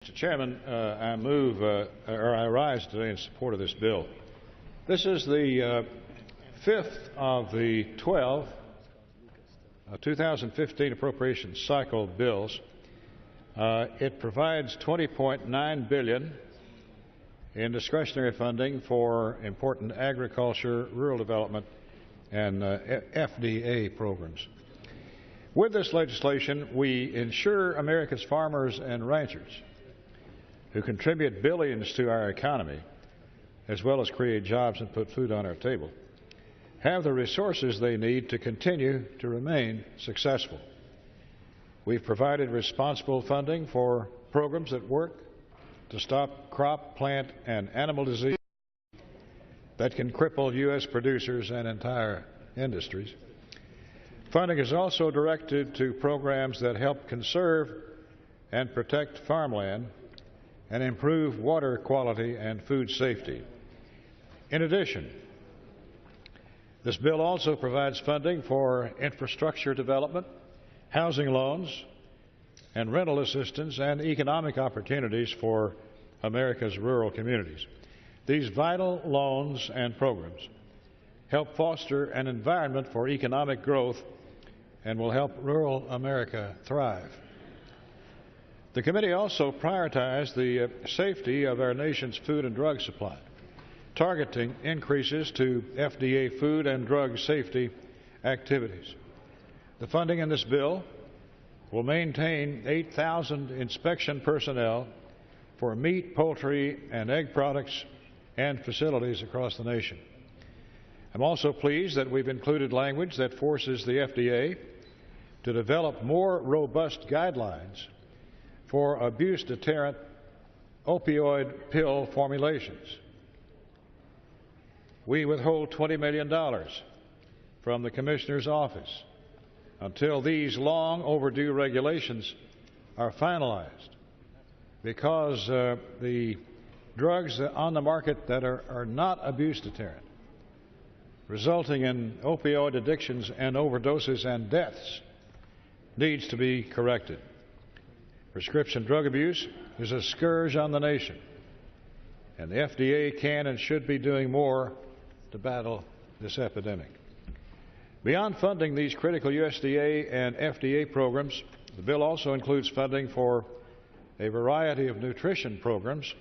Mr. Chairman, I rise today in support of this bill. This is the fifth of the 12 2015 appropriations cycle bills. It provides $20.9 billion in discretionary funding for important agriculture, rural development, and FDA programs. With this legislation, we ensure America's farmers and ranchers, who contribute billions to our economy, as well as create jobs and put food on our table, have the resources they need to continue to remain successful. We've provided responsible funding for programs that work to stop crop, plant, and animal disease that can cripple U.S. producers and entire industries. Funding is also directed to programs that help conserve and protect farmland and improve water quality and food safety. In addition, this bill also provides funding for infrastructure development, housing loans, and rental assistance and economic opportunities for America's rural communities. These vital loans and programs help foster an environment for economic growth and will help rural America thrive. The committee also prioritized the safety of our nation's food and drug supply, targeting increases to FDA food and drug safety activities. The funding in this bill will maintain 8,000 inspection personnel for meat, poultry, and egg products and facilities across the nation. I'm also pleased that we've included language that forces the FDA to develop more robust guidelines for abuse-deterrent opioid pill formulations. We withhold $20 million from the Commissioner's office until these long overdue regulations are finalized, because the drugs on the market that are not abuse-deterrent, resulting in opioid addictions and overdoses and deaths, needs to be corrected. Prescription drug abuse is a scourge on the nation, and the FDA can and should be doing more to battle this epidemic. Beyond funding these critical USDA and FDA programs, the bill also includes funding for a variety of nutrition programs,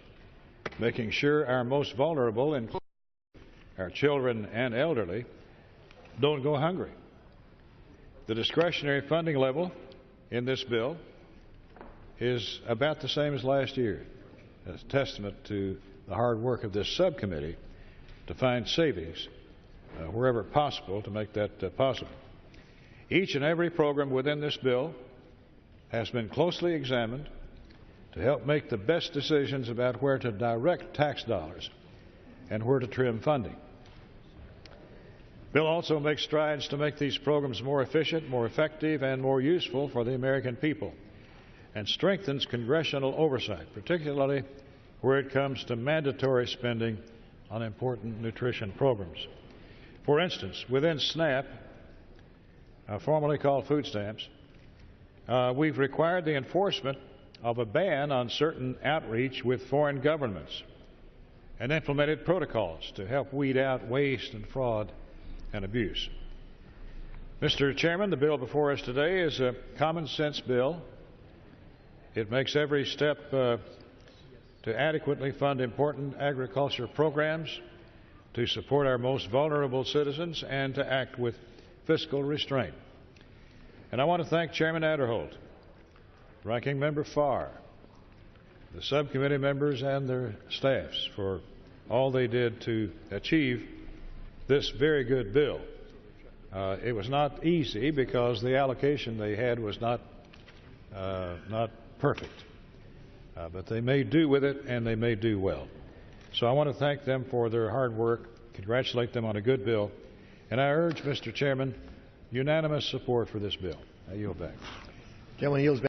making sure our most vulnerable, including our children and elderly, don't go hungry. The discretionary funding level in this bill is about the same as last year, as a testament to the hard work of this subcommittee to find savings wherever possible to make that possible. Each and every program within this bill has been closely examined to help make the best decisions about where to direct tax dollars and where to trim funding. The bill also makes strides to make these programs more efficient, more effective, and more useful for the American people, and strengthens congressional oversight, particularly where it comes to mandatory spending on important nutrition programs. For instance, within SNAP, formerly called food stamps, we've required the enforcement of a ban on certain outreach with foreign governments and implemented protocols to help weed out waste and fraud and abuse. Mr. Chairman, the bill before us today is a common sense bill. It makes every step to adequately fund important agriculture programs, to support our most vulnerable citizens, and to act with fiscal restraint. And I want to thank Chairman Aderholt, Ranking Member Farr, the subcommittee members and their staffs for all they did to achieve this very good bill. It was not easy because the allocation they had was not perfect, but they made do with it, and they made do well. So I want to thank them for their hard work, congratulate them on a good bill, and I urge, Mr. Chairman, unanimous support for this bill. I yield back. Gentleman yields back.